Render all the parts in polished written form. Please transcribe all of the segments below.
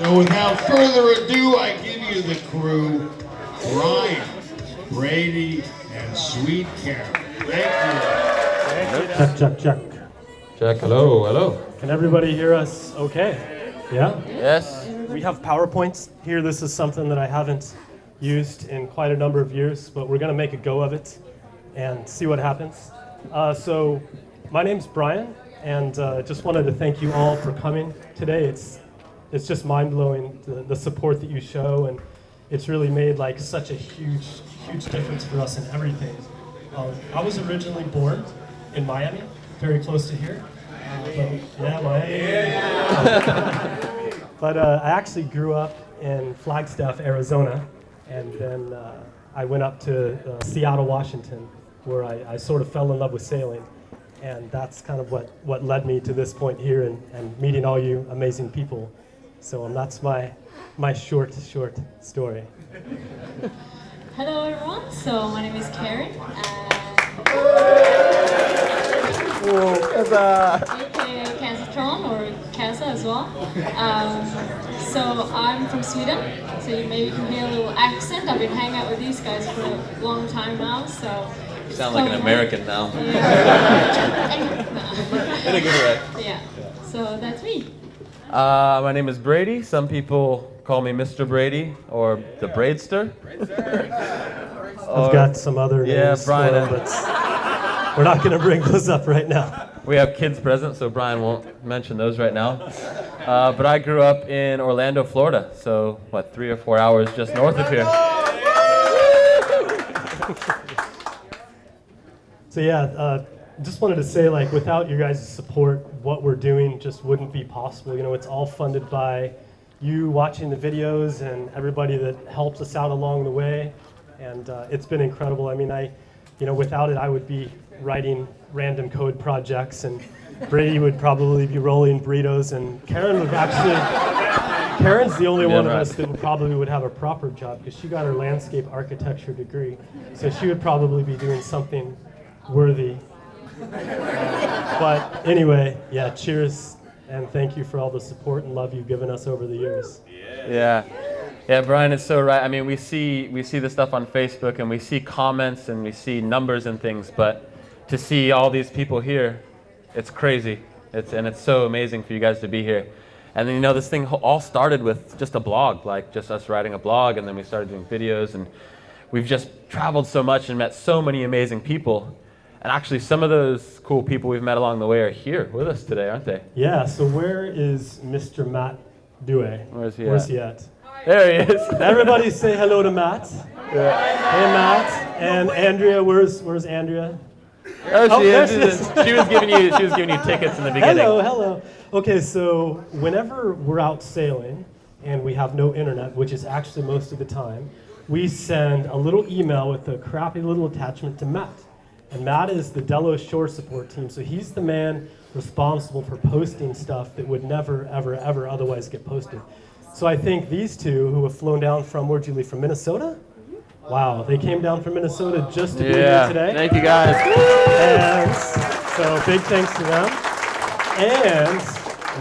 So without further ado, I give you the crew, Brian, Brady, and sweet Karin. Thank you. Check, check, check. Check, hello, hello. Can everybody hear us okay? Yeah? Yes. We have PowerPoints here. This is something that I haven't used in quite a number of years, but we're going to make a go of it and see what happens. So my name's Brian, and just wanted to thank you all for coming today. It's just mind-blowing, the support that you show, and it's really made like such a huge difference for us in everything. I was originally born in Miami, very close to here. Miami. But I actually grew up in Flagstaff, Arizona, and then I went up to Seattle, Washington, where I sort of fell in love with sailing. And that's kind of what led me to this point here and meeting all you amazing people. So that's my short story. Hello everyone, so my name is Karin, aka Kansatron or Kasa as well. So I'm from Sweden, so you maybe can hear a little accent. I've been hanging out with these guys for a long time now, so... You sound like an American now. Yeah. In a good way. Yeah, so that's me. My name is Brady. Some people call me Mr. Brady or the Braidster. I've got some other names Brian. for them, but we're not going to bring those up right now. We have kids present, so Brian won't mention those right now. But I grew up in Orlando, Florida, so 3 or 4 hours just north of here. So just wanted to say, like, without your guys' support, what we're doing just wouldn't be possible. You know, it's all funded by you watching the videos and everybody that helps us out along the way, and it's been incredible. I mean, without it, I would be writing random code projects, and Brady would probably be rolling burritos, and Karin's the only one of us that probably would have a proper job, because she got her landscape architecture degree, so she would probably be doing something worthy. But anyway, cheers, and thank you for all the support and love you've given us over the years. Yeah, Brian is so right. I mean, we see this stuff on Facebook, and we see comments, and we see numbers and things, but to see all these people here, it's crazy. It's so amazing for you guys to be here. And then, this thing all started with just a blog, like just us writing a blog, and then we started doing videos, and we've just traveled so much and met so many amazing people. And actually, some of those cool people we've met along the way are here with us today, aren't they? Yeah, so where is Mr. Matt Due? Where's he at? There he is. Everybody say hello to Matt. Yeah. Hey, Matt. And Andrea, where's Andrea? There she is. She was giving you tickets in the beginning. Hello. Okay, so whenever we're out sailing and we have no internet, which is actually most of the time, we send a little email with a crappy little attachment to Matt. And Matt is the Delos Shore Support Team, so he's the man responsible for posting stuff that would never, ever, ever otherwise get posted. So I think these two who have flown down from, where'd you leave, from Minnesota? Wow, they came down from Minnesota just to be here today. Thank you guys. And so big thanks to them. And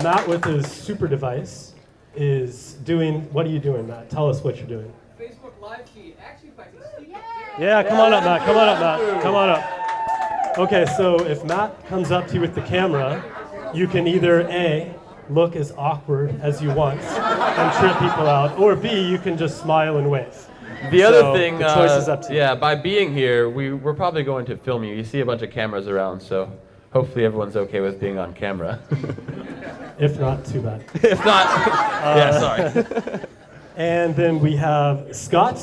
Matt with his super device is doing, what are you doing, Matt? Tell us what you're doing. Facebook live feed. Actually, if I can speak up Yeah, come on up, Matt. Come on up. Okay, so if Matt comes up to you with the camera, you can either A, look as awkward as you want and trip people out, or B, you can just smile and wave. The other thing, the choice is up to you. by being here, we're probably going to film you. You see a bunch of cameras around, so hopefully everyone's okay with being on camera. If not, too bad. If not, sorry. And then we have Scott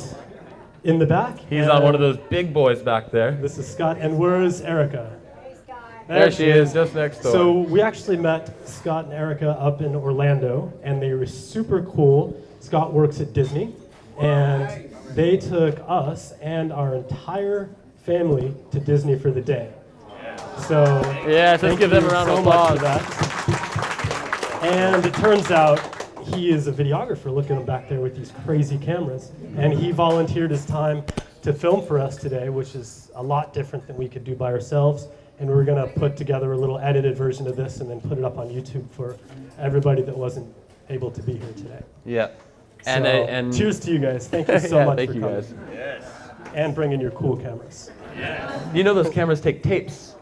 in the back. He's on one of those big boys back there. This is Scott, and where's Erica? There she is, just next door. So we actually met Scott and Erica up in Orlando, and they were super cool. Scott works at Disney, and they took us and our entire family to Disney for the day. So let's give them a round of applause for that. And it turns out he is a videographer. Look at him back there with these crazy cameras, and he volunteered his time to film for us today, which is a lot different than we could do by ourselves. And we're going to put together a little edited version of this and then put it up on YouTube for everybody that wasn't able to be here today. Yeah. And, So, and cheers to you guys. Thank you so yeah, much thank for you coming. guys. And bringing your cool cameras. You know those cameras take tapes.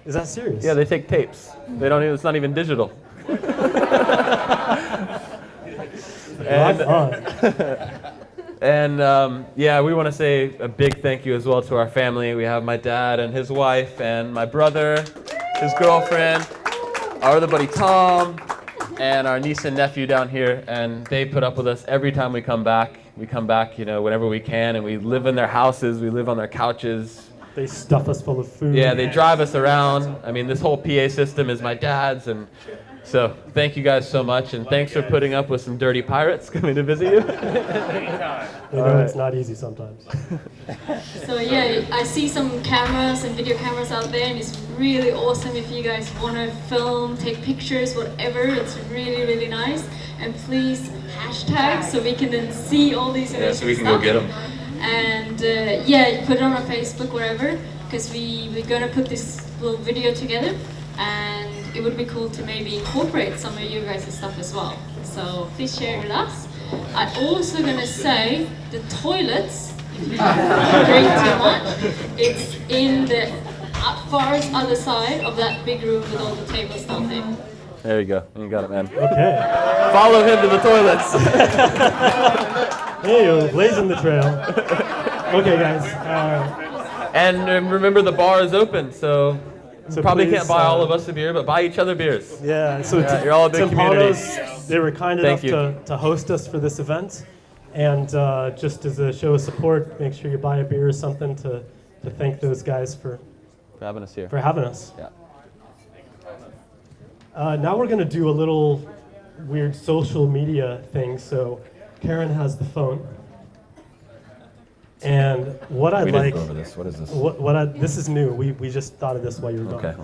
Is that serious? Yeah, they take tapes. They don't even, it's not even digital. Rock on. And yeah, we want to say a big thank you as well to our family. We have my dad and his wife and my brother, his girlfriend, our other buddy Tom, and our niece and nephew down here. And they put up with us every time we come back. We come back, you know, whenever we can, and we live in their houses. We live on their couches. They stuff us full of food. Yeah, they drive us around. I mean, this whole PA system is my dad's, and so thank you guys so much, and thanks for putting up with some dirty pirates coming to visit you. You know, it's not easy sometimes. So yeah, I see some cameras and video cameras out there, and it's really awesome if you guys want to film, take pictures, whatever. It's really, really nice. And please hashtag so we can then see all these amazing so we can stuff. go get them. And yeah, put it on our Facebook, wherever, because we're gonna put this little video together, and it would be cool to maybe incorporate some of you guys' stuff as well. So please share it with us. I'm also gonna say the toilets, if you drink too much, it's in the far other side of that big room with all the tables down there. There you go. You got it, man. Okay. Follow him to the toilets. Hey, you're blazing the trail. Okay, guys. And remember, the bar is open, so So probably please, can't buy all of us a beer, but buy each other beers. Yeah, so Yeah, you're all a big community. Timpanos, they were kind Thank enough to host us for this event. And just as a show of support, make sure you buy a beer or something to thank those guys for having us here. having us. Yeah. Now we're going to do a little weird social media thing. So Karin has the phone. And what I'd We like... didn't go over this. What is this? This is new. We just thought of this while you were gone. Okay.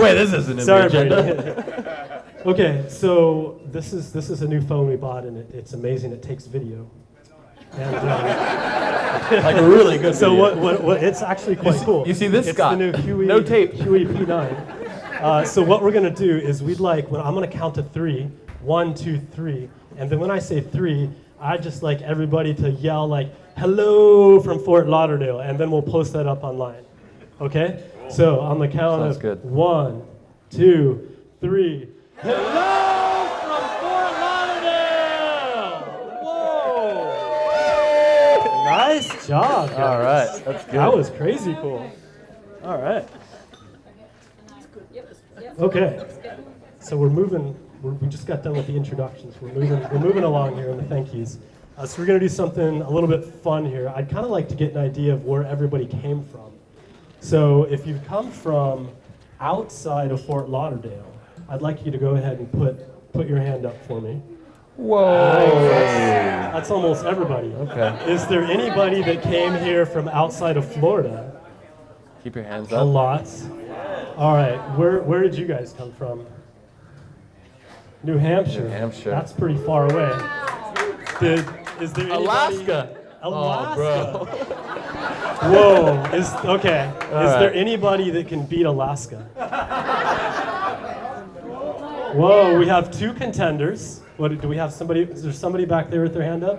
Wait, this isn't in the Sorry, agenda. Brady. Okay, so this is a new phone we bought, and it's amazing. It takes video. And, Like a really good so video. what it's actually quite cool. you see this, it's Scott? the new Huey, No tape. Huey P9. So what we're gonna do is I'm gonna count to 3. 1, 2, 3, and then when I say 3, I just like everybody to yell like "Hello" from Fort Lauderdale, and then we'll post that up online. Okay? So on the count Sounds of good. 1, 2, 3. Hello from Fort Lauderdale! Whoa! Nice job, guys. All right, that's good. That was crazy cool. All right. Okay. So we're moving. We just got done with the introductions. We're moving along here in the thank yous. So we're gonna do something a little bit fun here. I'd kind of like to get an idea of where everybody came from. So if you've come from outside of Fort Lauderdale, I'd like you to go ahead and put your hand up for me. Whoa. That's almost everybody. Okay. Is there anybody that came here from outside of Florida? Keep your hands A up. lot. All right. Where did you guys come from? New Hampshire. New Hampshire. That's pretty far away. Is there anybody? Alaska. Alaska. Oh, bro. Whoa. Okay. All Is there right. anybody that can beat Alaska? Whoa. We have 2 contenders. Do we have somebody? Is there somebody back there with their hand up?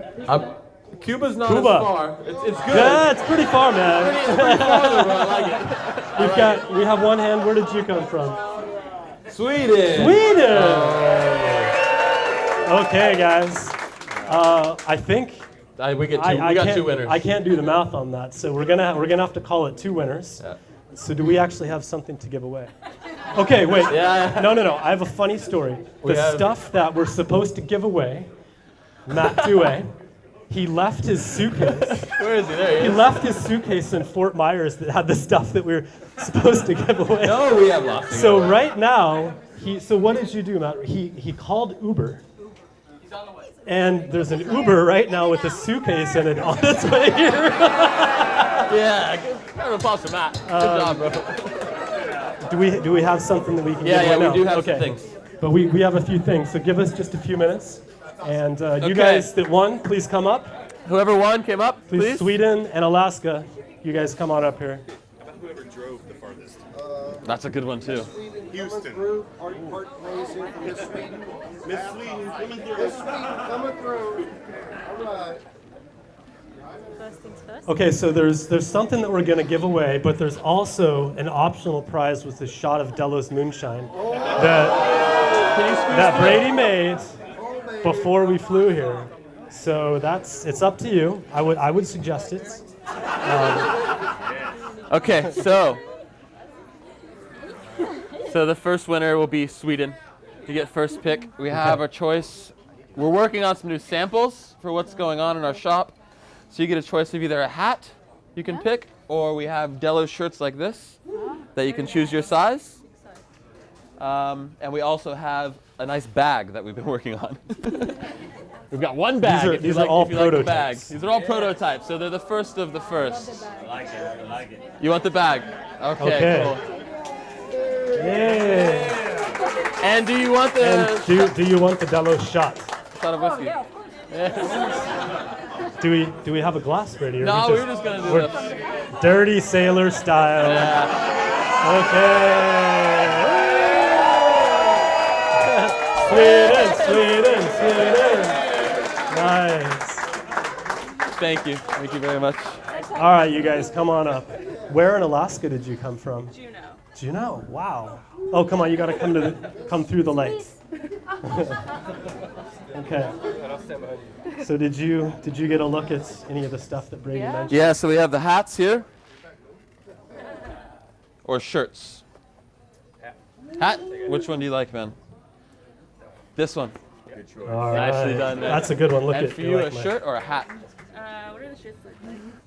Cuba's not Cuba. as far. It's good. Yeah, it's pretty far, man. It's pretty farther, but I like it. We have one hand. Where did you come from? Sweden. Sweden. Okay, guys. I think We got 2 winners. I can't do the math on that, so we're gonna have to call it 2 winners. Yeah. So do we actually have something to give away? Okay, wait. Yeah. No. I have a funny story. We The have- stuff that we're supposed to give away, Matt Dewey, he left his suitcase. Where is he? There he He is. left his suitcase in Fort Myers that had the stuff that we were supposed to give away. No, we have lots. to So go. right now, so what did you do, Matt? He called Uber. And there's an Uber right now with a suitcase in it on its way here. Yeah, kind of applause for Matt. Good job, bro. Do we have something that we can give Yeah, away now? we do have Okay. some things. But we have a few things, so give us just a few minutes. And you Okay. guys that won, please come up. Whoever won came up, Please, please. Sweden and Alaska, you guys come on up here. Whoever drove the farthest. That's a good one too. Houston. Part racing from Miss Sweden. Miss Sweden coming through. Miss Sweden coming through. All right. First things first. Okay, so there's something that we're gonna give away, but there's also an optional prize with a shot of Delos moonshine that Brady made before we flew here. So it's up to you. I would suggest it. Okay, so the first winner will be Sweden. You get first pick. We have a choice. We're working on some new samples for what's going on in our shop. So you get a choice of either a hat you can pick, or we have Delos shirts like this that you can choose your size. And we also have a nice bag that we've been working on. We've got one bag. These are all prototypes. These are all prototypes, so they're the first of the first. I like it. I like it. You want the bag? Okay. Cool. Yeah. And do you want the And do you want the Delos shot? shot of whiskey? Yeah, of course. Do we have a glass, Brady? Or No, we were just gonna do this. Dirty sailor style. Yeah. Okay. Sweden. Nice. Thank you very much. All right, you guys, come on up. Where in Alaska did you come from? Juneau. Juneau. Wow. Oh, come on, you got to come through the lakes. Okay. So did you get a look at any of the stuff that Brady mentioned? Yeah, so we have the hats here. Or shirts. Hat? Which one do you like, man? This one. All right. Nicely done, man. That's a good one. Look And at for you, like a my- shirt or a hat? What are the shirts like?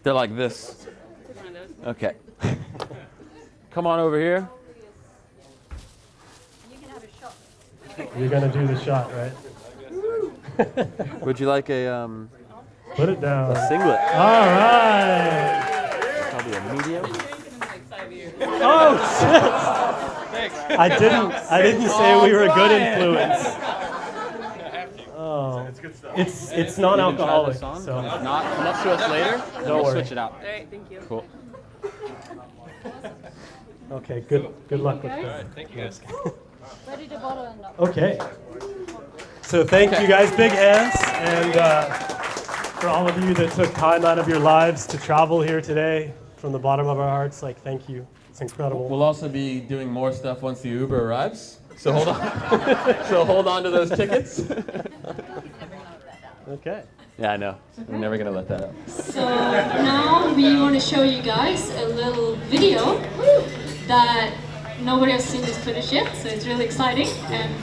They're like this. Take one of those. Okay. Come on over here. You can have a shot. You're gonna do the shot, right? Would you like a Put it down. singlet? All right. Probably a medium. Oh shit! I didn't say we were a good influence. Oh, it's non-alcoholic. So So if not, come up to us later. And Don't we'll worry. switch it out. All right, thank you. Cool. okay, good luck with that. Thank you guys. Ready to bottle and up. Okay. So thank you guys, big hands, and for all of you that took time out of your lives to travel here today, from the bottom of our hearts, like thank you. It's incredible. We'll also be doing more stuff once the Uber arrives. So hold on. So hold on to those tickets. Okay. Yeah, I know. We're never gonna let that out. So now we want to show you guys a little video that nobody has seen this footage yet, so it's really exciting. And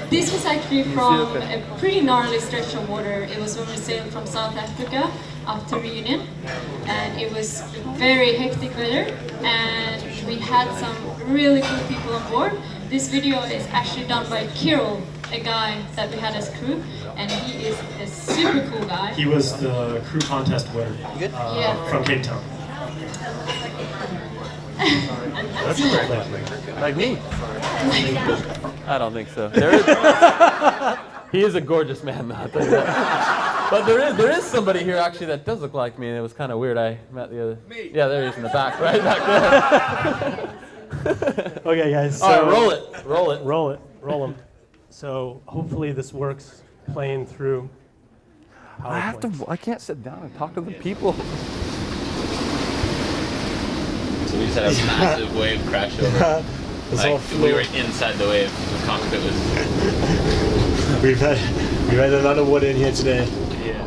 this was actually from a pretty gnarly stretch of water. It was when we sailed from South Africa up to Reunion, and it was very hectic weather, and we had some really cool people on board. This video is actually done by Kirill, a guy that we had as crew, and he is a super cool guy. He was the crew contest winner Yeah. from Cape Town. Like me? I don't think so. He is a gorgeous man, though. I'll tell you that. But there is somebody here actually that does look like me, and it was kind of weird. I met the other. Yeah, there he is in the back, right back there. Okay, guys. So All right, roll it. So hopefully this works playing through. I can't sit down and talk to the people. So we just had a massive wave crash over. Like, we were inside the wave. The cockpit was. We've had a lot of water in here today. Yeah.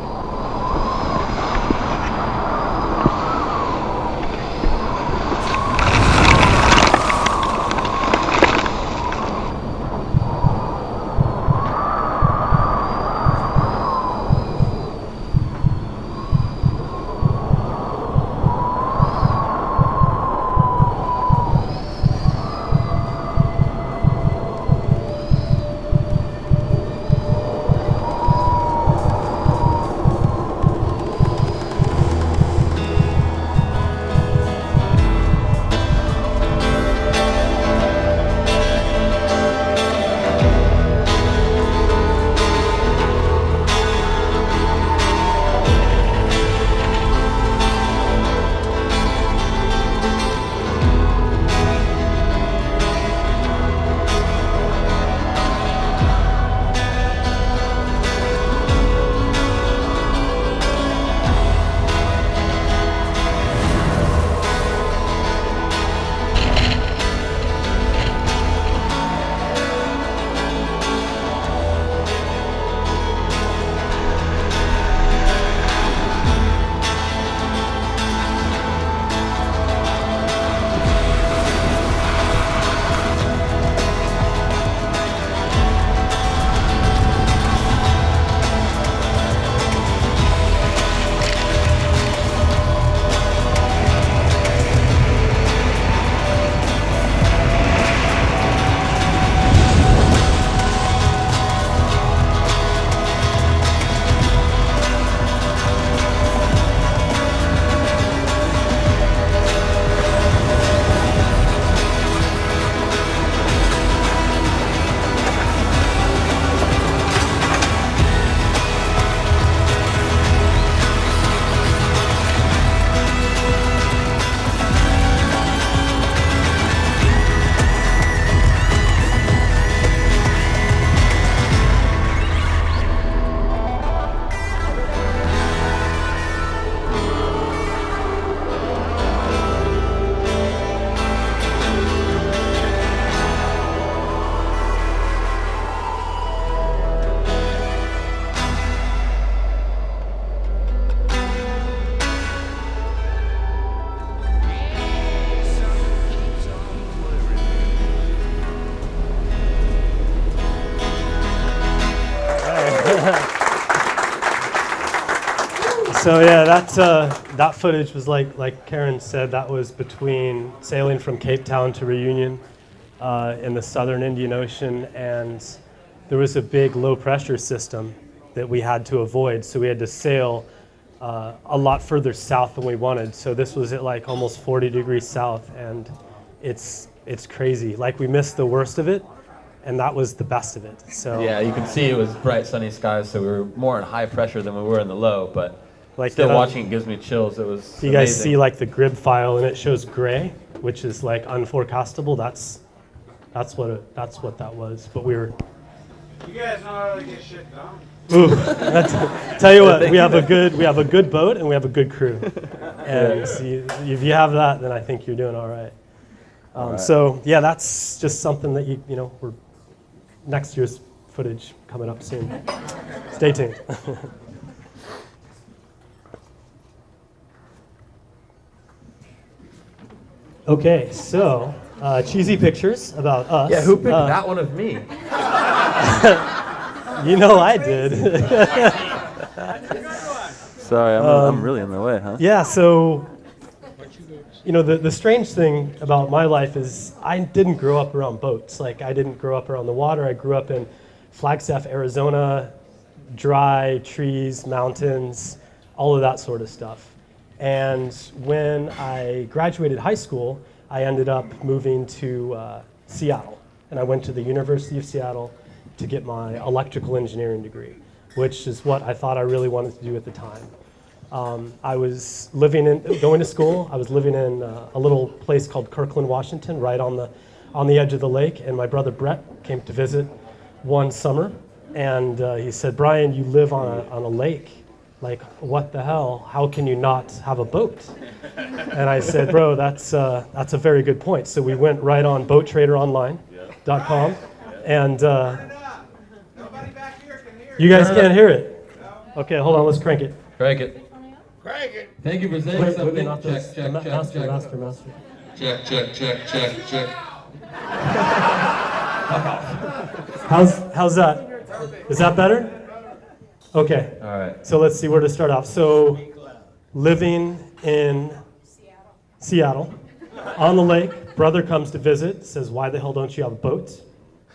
So yeah, that footage was like Karin said, that was between sailing from Cape Town to Reunion in the southern Indian Ocean, and there was a big low pressure system that we had to avoid, so we had to sail a lot further south than we wanted. So this was at like almost 40 degrees south, and it's crazy. Like, we missed the worst of it, and that was the best of it. So Yeah, you can see it was bright sunny skies, so we were more in high pressure than we were in the low, but like still watching it gives me chills. It was you guys amazing. see like the grid file, and it shows gray, which is like unforecastable. That's what that was. But we were. You guys know how to get shit done. Ooh, tell you what, we have a good boat and we have a good crew, and see, if you have that, then I think you're doing all right. So yeah, that's just something that you know, we're next year's footage coming up soon. Stay tuned. Okay, so cheesy pictures about us. Yeah, who picked that one of me? You know I did. Sorry, I'm really in the way, huh? Yeah, so, you know, the strange thing about my life is I didn't grow up around boats. Like, I didn't grow up around the water. I grew up in Flagstaff, Arizona, dry trees, mountains, all of that sort of stuff. And when I graduated high school, I ended up moving to Seattle. And I went to the University of Seattle to get my electrical engineering degree, which is what I thought I really wanted to do at the time. I was going to school. I was living in a little place called Kirkland, Washington, right on the edge of the lake. And my brother Brett came to visit one summer, and he said, "Brian, you live on a lake. Like, what the hell? How can you not have a boat?" And I said, "Bro, that's a very good point." So we went right on BoatTraderOnline.com, and you guys can't hear it. Okay, hold on. Let's crank it. Crank it. Crank it. Thank you for saying Wait, something. not this. Master. Check. How's that? Is that better? Okay. All right. So let's see where to start off. So, living in Seattle, on the lake, brother comes to visit, says, "Why the hell don't you have a boat?"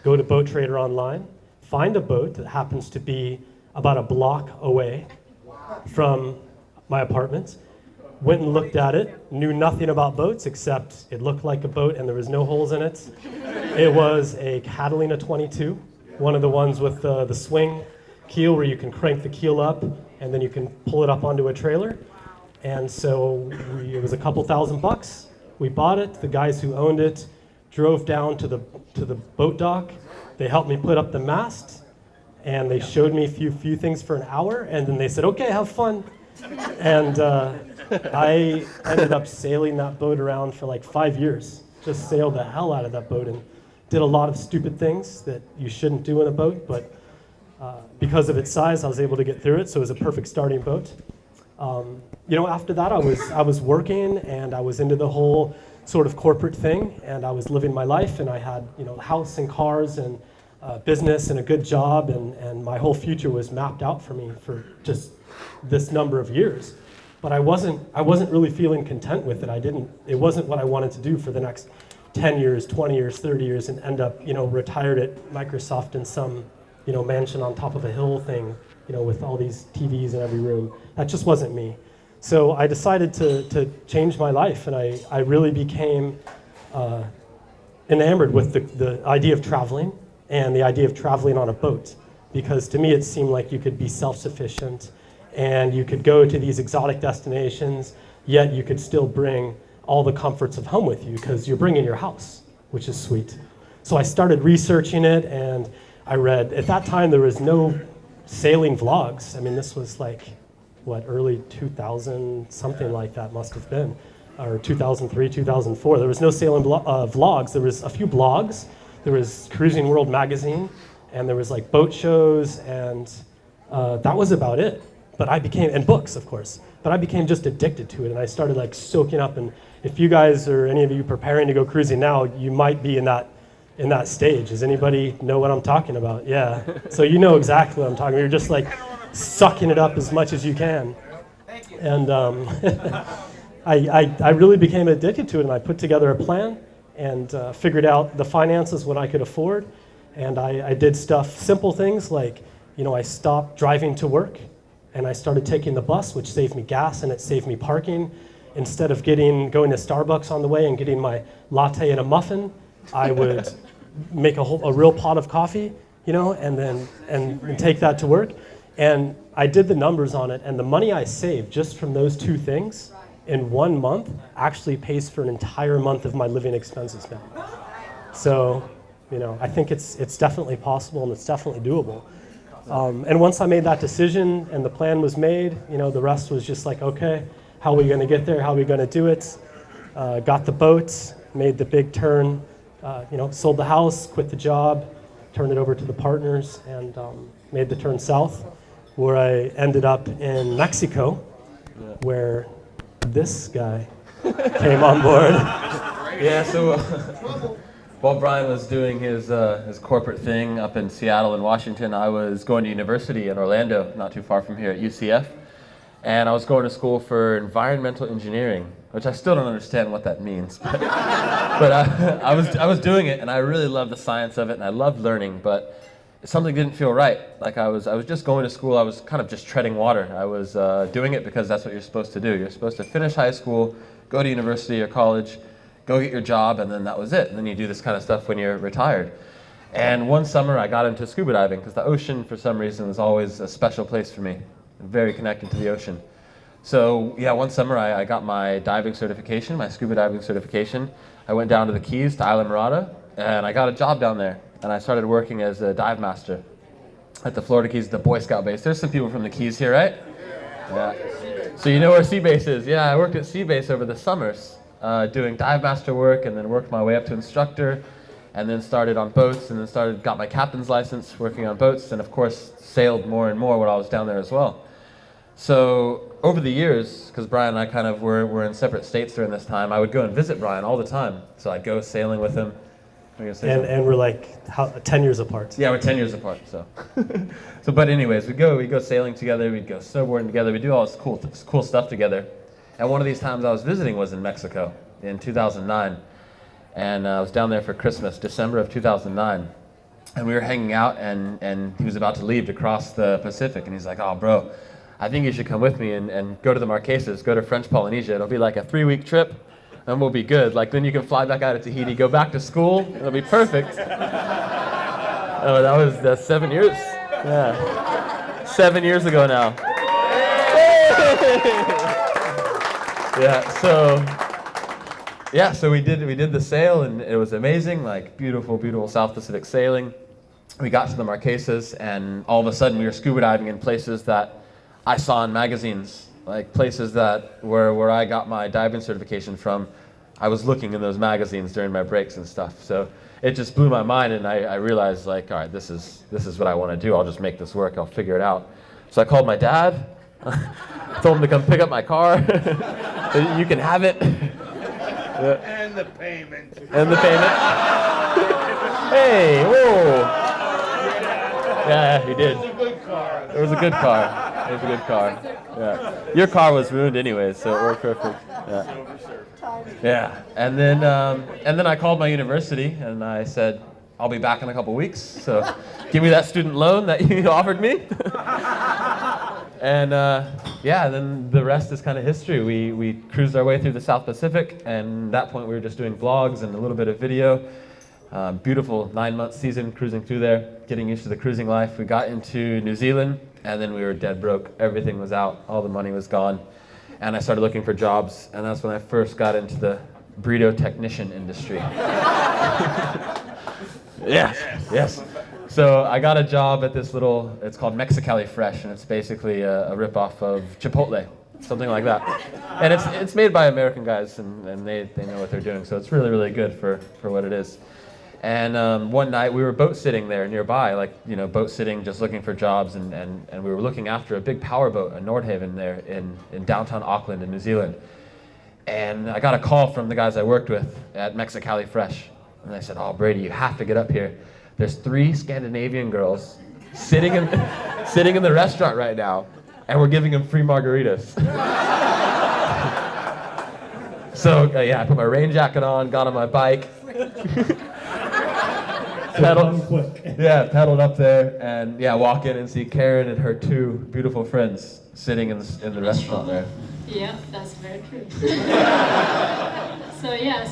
Go to Boat Trader Online, find a boat that happens to be about a block away from my apartment. Went and looked at it, knew nothing about boats except it looked like a boat and there was no holes in it. It was a Catalina 22, one of the ones with the swing keel where you can crank the keel up and then you can pull it up onto a trailer. And so it was a couple $1,000. We bought it. The guys who owned it drove down to the boat dock. They helped me put up the mast, and they showed me a few things for an hour, and then they said, "Okay, have fun." And I ended up sailing that boat around for like 5 years. Just sailed the hell out of that boat and did a lot of stupid things that you shouldn't do in a boat, but because of its size, I was able to get through it, so it was a perfect starting boat. You know, after that, I was working, and I was into the whole sort of corporate thing, and I was living my life, and I had, you know, a house and cars and business and a good job, and my whole future was mapped out for me for just this number of years. But I wasn't really feeling content with it. It wasn't what I wanted to do for the next 10 years, 20 years, 30 years, and end up, you know, retired at Microsoft in some, you know, mansion on top of a hill thing, you know, with all these TVs in every room. That just wasn't me. So I decided to change my life, and I really became enamored with the idea of traveling and the idea of traveling on a boat, because to me it seemed like you could be self-sufficient and you could go to these exotic destinations, yet you could still bring all the comforts of home with you because you're bringing your house, which is sweet. So I started researching it, and I read, at that time there was no sailing vlogs. I mean, this was like, what, early 2000, something like that must have been, or 2003, 2004. There was no sailing vlogs. There was a few blogs. There was Cruising World magazine, and there was like boat shows, and that was about it. But I became, and books, of course, but I became just addicted to it, and I started like soaking up. And if you guys or any of you preparing to go cruising now, you might be in that stage. Does anybody know what I'm talking about? Yeah. So you know exactly what I'm talking about. You're just like sucking it up as much as you can. And I really became addicted to it, and I put together a plan and figured out the finances, what I could afford. And I did stuff, simple things like, I stopped driving to work and I started taking the bus, which saved me gas and it saved me parking. Instead of going to Starbucks on the way and getting my latte and a muffin, I would make a real pot of coffee, and take that to work. And I did the numbers on it, and the money I saved just from those two things in 1 month actually pays for an entire month of my living expenses now. So, I think it's definitely possible and it's definitely doable. And once I made that decision and the plan was made, the rest was just like, okay, how are we going to get there? How are we going to do it? Got the boats, made the big turn, sold the house, quit the job, turned it over to the partners, and made the turn south, where I ended up in Mexico, where this guy came on board. Yeah, so while Brian was doing his corporate thing up in Seattle and Washington, I was going to university in Orlando, not too far from here at UCF. And I was going to school for environmental engineering, which I still don't understand what that means. But I was doing it, and I really loved the science of it, and I loved learning, but something didn't feel right. Like I was just going to school, I was kind of just treading water. I was doing it because that's what you're supposed to do. You're supposed to finish high school, go to university or college, go get your job, and then that was it. And then you do this kind of stuff when you're retired. And one summer I got into scuba diving because the ocean, for some reason, was always a special place for me. Very connected to the ocean. So yeah, one summer I got my diving certification, my scuba diving certification. I went down to the Keys, to Isla Mirada, and I got a job down there. And I started working as a dive master at the Florida Keys, the Boy Scout base. There's some people from the Keys here, right? Yeah. So you know where Sea Base is? Yeah, I worked at Sea Base over the summers, doing dive master work, and then worked my way up to instructor, and then started on boats, and then got my captain's license working on boats, and of course sailed more and more while I was down there as well. So over the years, because Brian and I kind of were in separate states during this time, I would go and visit Brian all the time. So I'd go sailing with him. And we're like 10 years apart. Yeah, we're 10 years apart. So, but anyways, we'd go sailing together. We'd go snowboarding together. We'd do all this cool stuff together. And one of these times I was visiting was in Mexico in 2009, and I was down there for Christmas, December of 2009. And we were hanging out, and he was about to leave to cross the Pacific, and he's like, "Oh, bro, I think you should come with me and go to the Marquesas, go to French Polynesia. It'll be like a 3-week trip, and we'll be good. Like, then you can fly back out of Tahiti, go back to school. It'll be perfect." Oh, that's 7 years. Yeah, 7 years ago now. So we did the sail, and it was amazing, like beautiful South Pacific sailing. We got to the Marquesas, and all of a sudden we were scuba diving in places that I saw in magazines, like places that where I got my diving certification from. I was looking in those magazines during my breaks and stuff. So it just blew my mind, and I realized, like, all right, this is what I want to do. I'll just make this work. I'll figure it out. So I called my dad, told him to come pick up my car. You can have it. And the payment. Hey, whoa. Yeah, he did. It was a good car. Yeah. Your car was ruined anyway, so it worked perfect. Yeah. And then I called my university and I said, "I'll be back in a couple weeks, so give me that student loan that you offered me." And then the rest is kind of history. We cruised our way through the South Pacific, and at that point we were just doing vlogs and a little bit of video. Beautiful 9-month season cruising through there, getting used to the cruising life. We got into New Zealand, and then we were dead broke. Everything was out, all the money was gone. And I started looking for jobs, and that's when I first got into the burrito technician industry. Yes. So I got a job at this it's called Mexicali Fresh, and it's basically a ripoff of Chipotle, something like that. And it's made by American guys, and they know what they're doing, so it's really, really good for what it is. And one night we were boat sitting there nearby, boat sitting, just looking for jobs, and we were looking after a big power boat, a Nordhaven there in downtown Auckland in New Zealand. And I got a call from the guys I worked with at Mexicali Fresh, and they said, "Oh, Brady, you have to get up here. There's 3 Scandinavian girls sitting in the restaurant right now, and we're giving them free margaritas." So yeah, I put my rain jacket on, got on my bike, pedaled, pedaled up there, and yeah, walk in and see Karin and her two beautiful friends sitting in the restaurant there. Yeah, that's very true.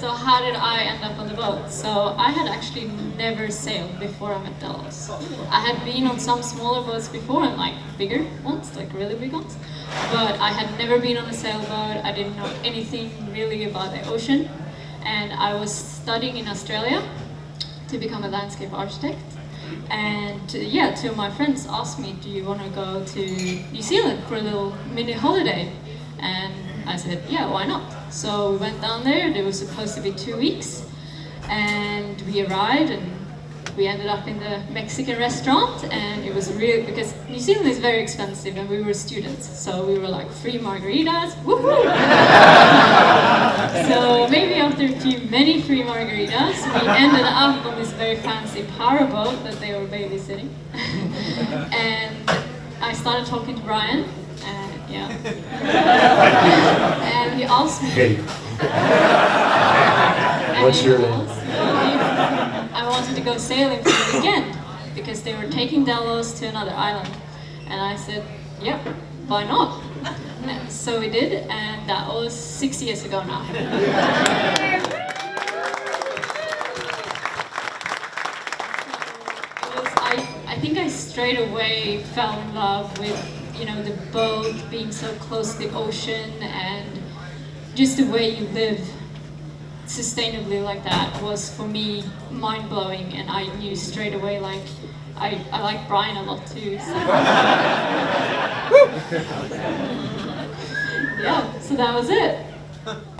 So how did I end up on the boat? So I had actually never sailed before I met Delos. I had been on some smaller boats before, and like bigger ones, like really big ones. But I had never been on a sailboat. I didn't know anything really about the ocean. And I was studying in Australia to become a landscape architect. And two of my friends asked me, do you want to go to New Zealand for a little mini holiday? And I said, yeah, why not? So we went down there. It was supposed to be 2 weeks. And we arrived and we ended up in the Mexican restaurant. And it was real, because New Zealand is very expensive and we were students. So we were like, free margaritas, woohoo! So maybe after many free margaritas, we ended up on this very fancy powerboat that they were babysitting. And I started talking to Brian. And he asked me. Hey. What's your name? I wanted to go sailing for the weekend because they were taking Delos to another island. And I said, yeah, why not? And so we did, and that was 6 years ago now. I think I straight away fell in love with the boat, being so close to the ocean, and just the way you live sustainably like that was for me mind-blowing, and I knew straight away like I like Brian a lot too. So. Yeah, so that was it.